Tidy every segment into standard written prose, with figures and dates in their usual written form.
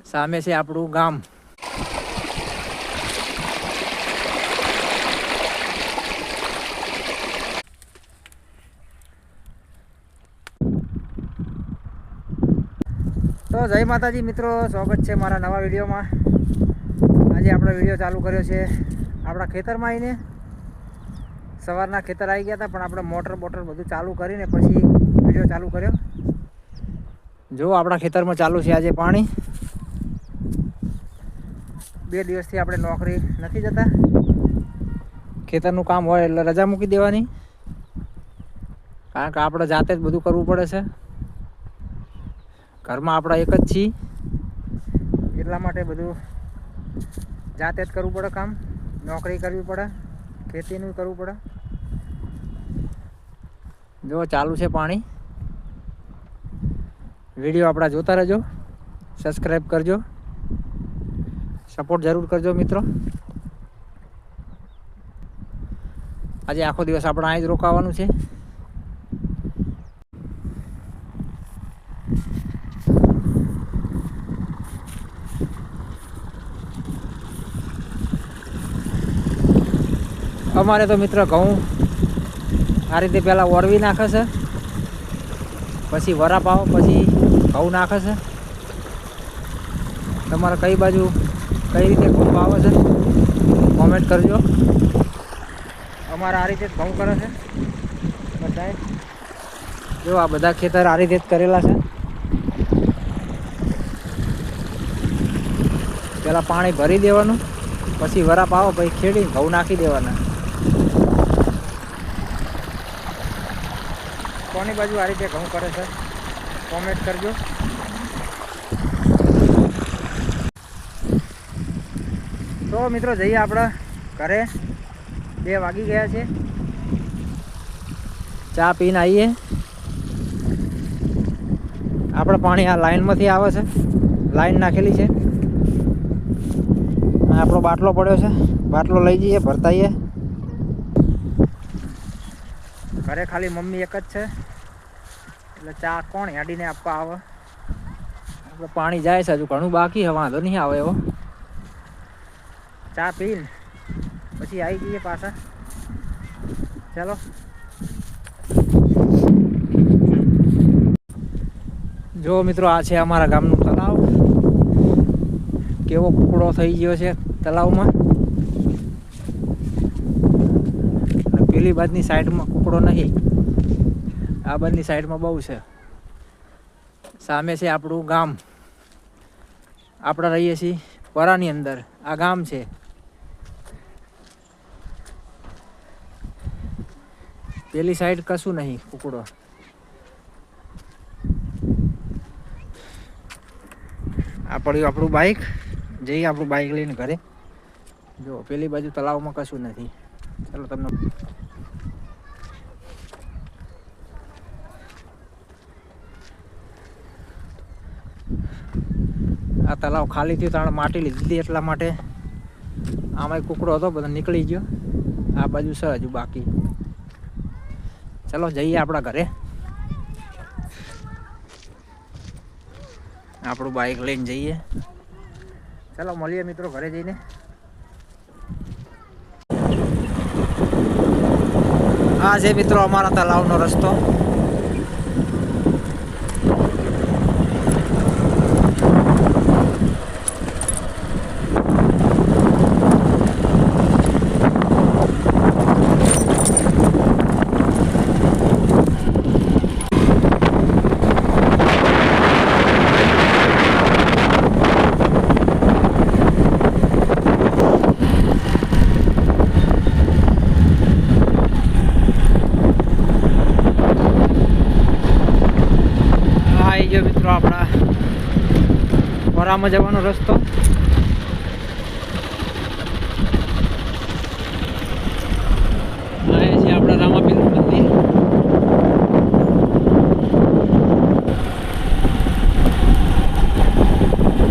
સામે છે આપણું ગામ. તો જય માતાજી મિત્રો, સ્વાગત છે મારા નવા વિડીયોમાં. આજે આપણો વિડીયો ચાલુ કર્યો છે આપણા ખેતરમાં આવીને. સવારના ખેતર આવી ગયા હતા પણ આપણે મોટર બધું ચાલુ કરીને પછી વિડીયો ચાલુ કર્યો. જો આપણા ખેતરમાં ચાલુ છે આજે પાણી. 2 દિવસથી આપણે નોકરી નથી જતા. ખેતરનું કામ હોય એટલે રજા મૂકી દેવાની, કારણ કે આપણે જાતે જ બધું કરવું પડે છે. ઘરમાં આપણા એક જ છીએ એટલા માટે બધું જાતે જ કરવું પડે કામ. નોકરી કરવી પડે, ખેતીનું કરવું પડે. જો ચાલુ છે પાણી. વિડીયો આપણા જોતા રહેજો, સબસ્ક્રાઈબ કરજો, સપોર્ટ જરૂર કરજો મિત્રો. આજે આખો દિવસ આપણે અહીં જ રોકાવાનું છે. અમારે તો મિત્ર ઘઉં આ રીતે પહેલાં ઓરવી નાખે છે, પછી વરાપ આવે, પછી ઘઉં નાખે છે. તમારે કઈ બાજુ કઈ રીતે ઘઉં આવે છે કોમેન્ટ કરજો. અમારે આ રીતે જ ઘઉં કરે છે બધાએ. જો આ બધા ખેતર આ રીતે જ કરેલા છે. પહેલાં પાણી ભરી દેવાનું, પછી વરાપ આવે, પછી ખેડી ઘઉં નાખી દેવાના. કોની બાજુ આ રીતે ઘઉં કરે છે કોમેન્ટ કરજો. તો મિત્રો જઈએ આપણે ઘરે. 2 વાગી ગયા છે. ચા પીને આવીએ. આપણે પાણી આ લાઈનમાંથી આવે છે, લાઈન નાખેલી છે. આપણો બાટલો પડ્યો છે, બાટલો લઈ જઈએ, ભરતાઈએ. ઘરે ખાલી મમ્મી એક જ છે એટલે ચા કોણ હેડીને આપવા આવે. આપણે પાણી જાય છે, હજુ ઘણું બાકી છે, વાંધો નહીં આવે એવો. ચા પીને પછી આવી જઈએ પાછા. ચાલો. જો મિત્રો આ છે અમારા ગામનું તલાવ. કેવો કુકડો થઈ ગયો છે તલાવમાં. પેલી બાજુની સાઈડમાં કુકડો નહીં, આ બાજુની સાઈડમાં બહુ છે. સામે છે આપણું ગામ. આપણે રહીએ છીએ પરાની અંદર. આ ગામ છે. પેલી સાઈડ કશું નહીં કુકડો. આ પડ્યું આપણું બાઇક. જઈએ આપણું બાઇક લઈને ઘરે. જો પેલી બાજુ તલાવમાં કશું નથી. ચાલો તમને આ તલાવ ખાલી થયું તાણે માટી લીધી એટલા માટે. આમાં કુકડો હતો, બધો નીકળી ગયો. આ બાજુ છે હજુ બાકી. ચલો જઈએ આપણા ઘરે. આપણું બાઇક લઈને જઈએ. ચલો મળીએ મિત્રો ઘરે જઈને. આ છે મિત્રો અમારા તલાવનો રસ્તો. મિત્રો આપણા વરામાં જવાનો રસ્તો. આ છે આપણા રામાપીરનું મંદિર.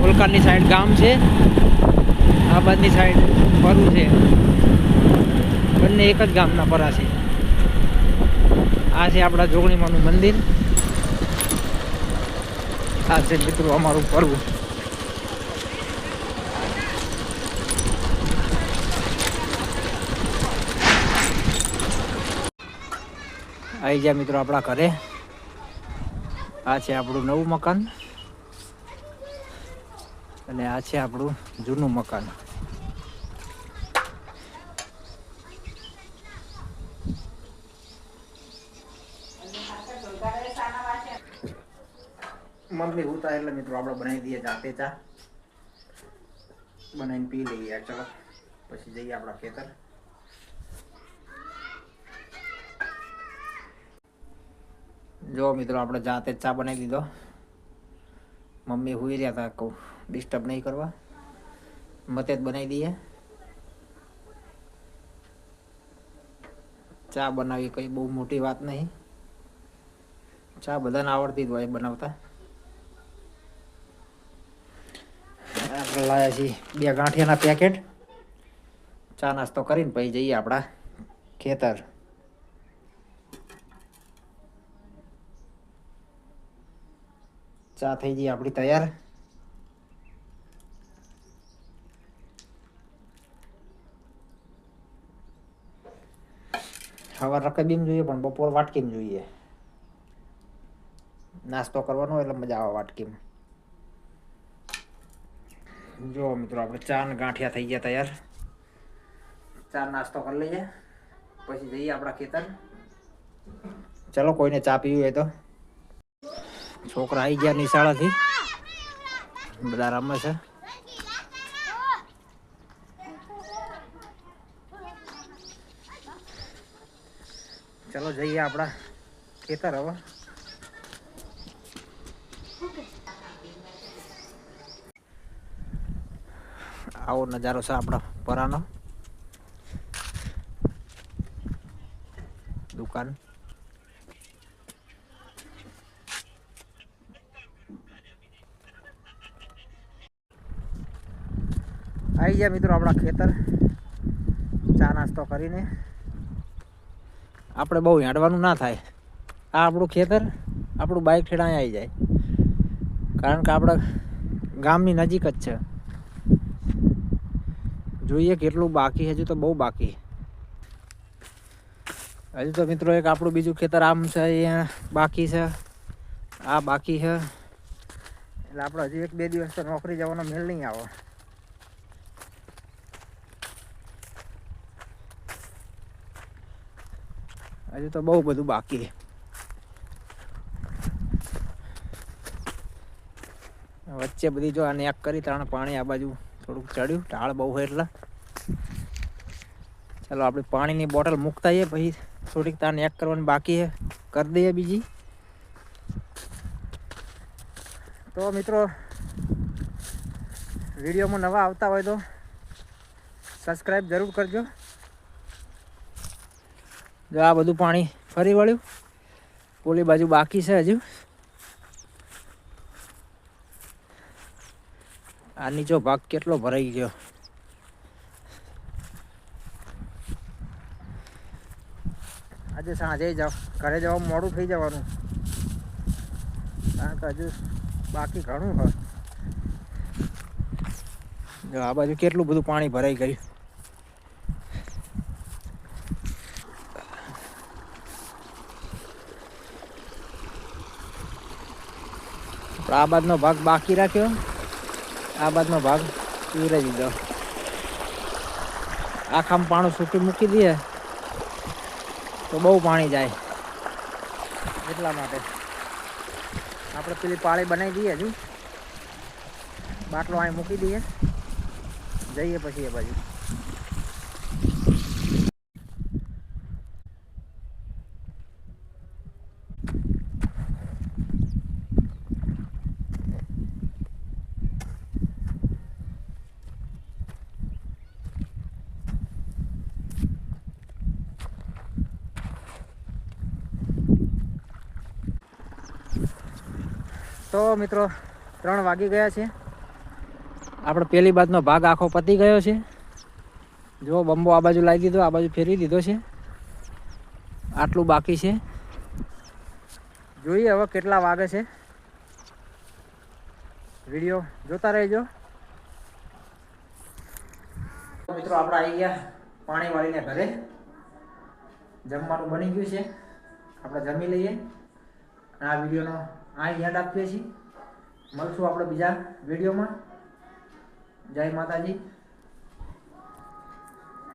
કોલકાની સાઈડ ગામ છે, આ બાજુની સાઈડ પરું છે. બંને એક જ ગામના પરા છે. આ છે આપણા જોગણીમાનું મંદિર. આ છે મિત્રો અમારું પરવું. આવી ગયા મિત્રો આપણા ઘરે. આ છે આપણું નવું મકાન અને આ છે આપણું જૂનું મકાન. મમ્મી ઉતા એટલે મિત્રો આપણે બનાવી દઈએ જાતે ચા. બનાવીને પી લઈએ. ચલો પછી જઈએ આપણા ખેતર. જો મિત્રો આપણે જાતે જ ચા બનાવી દીધો. મમ્મી હુઈ રહ્યા હતા, કહું ડિસ્ટર્બ નહીં કરવા, મતે જ બનાવી દઈએ. ચા બનાવી કઈ બહુ મોટી વાત નહીં. ચા બધાને આવડતી જ હોય બનાવતા. આપણે લાવ્યા છીએ 2 ગાંઠિયાના પેકેટ. ચા નાસ્તો કરીને પછી જઈએ આપણા ખેતર. ચા થઈ ગઈ આપણી તૈયાર. સવાર રકબીમ જોઈએ પણ બપોર વાટકીમ જોઈએ. નાસ્તો કરવાનો એટલે મજા આવે વાટકીમાં. જો મિત્રો આપણે ચા ને ગાંઠિયા થઈ ગયા તૈયાર. ચા નાસ્તો કરી લઈએ પછી જઈએ આપણા ખેતર. ચલો કોઈને ચા પીવી હોય તો. છોકરા આવી ગયા નિશાળાથી, બધા રમે છે. ચલો જઈએ આપણા ખેતર હવે. આવો નજારો છે આપણા પરાનો. દુકાન આવી ગયા મિત્રો આપણા ખેતર. ચા નાસ્તો કરીને આપણે બહુ હેડવાનું ના થાય. આ આપણું ખેતર, આપણું બાઇક ઠેડા આવી જાય, કારણ કે આપણા ગામની નજીક જ છે. જોઈએ કેટલું બાકી, હજુ તો બહુ બાકી. હજુ તો મિત્રો એક આપણું બીજું ખેતર આમ છે, અહીંયા બાકી છે, આ બાકી છે. એટલે આપણે હજુ 1-2 દિવસ તો નોકરી જવાનો મેળ નહીં આવે. હજુ તો બહુ બધું બાકી. વચ્ચે બધી જો આ નેક કરી ત્રણ પાણી આ બાજુ થોડુંક ચડ્યું, ઢાળ બહુ હોય એટલે. ચાલો આપણે પાણીની બોટલ મૂકતા જઈએ, પછી થોડીક તાર નેક કરવાની બાકી છે, કરી દઈએ બીજી. તો મિત્રો વિડીયોમાં નવા આવતા હોય તો સબસ્ક્રાઈબ જરૂર કરજો. જો આ બધું પાણી ફરી વળ્યું, ઓલી બાજુ બાકી છે હજુ. આ નીચો ભાગ કેટલો ભરાઈ ગયો. આજે સાંજે જાવ, ઘરે જવા મોડું થઈ જવાનું, કારણ કે હજુ બાકી ઘણું હોય. જો આ બાજુ કેટલું બધું પાણી ભરાઈ ગયું. આ બાજુનો ભાગ બાકી રાખ્યો, આ બાજુનો ભાગ પીવરાઈ દીધો. આખામાં પાણી સૂકી મૂકી દઈએ તો બહુ પાણી જાય. એટલા માટે આપણે પેલી પાળી બનાવી દઈએ, હજુ બાટલો અહીં મૂકી દઈએ, જઈએ પછી એ બાજુ. તો મિત્રો 3 વાગી ગયા છે. આપણે પેલી બાજુનો ભાગ આખો પતી ગયો છે. જો બંબો આ બાજુ લાવી દીધો, આ બાજુ ફેરવી દીધો છે. આટલું બાકી છે. જોઈએ હવે કેટલા વાગે છે. વિડીયો જોતા રહેજો. મિત્રો આપણે આવી ગયા પાણી વાળીને ઘરે. જમવાનું બની ગયું છે. આપણે જમી લઈએ અને આ વિડીયોનો યાદ આપીએ છીએ. મળશું આપણે બીજા વિડીયોમાં. જય માતાજી.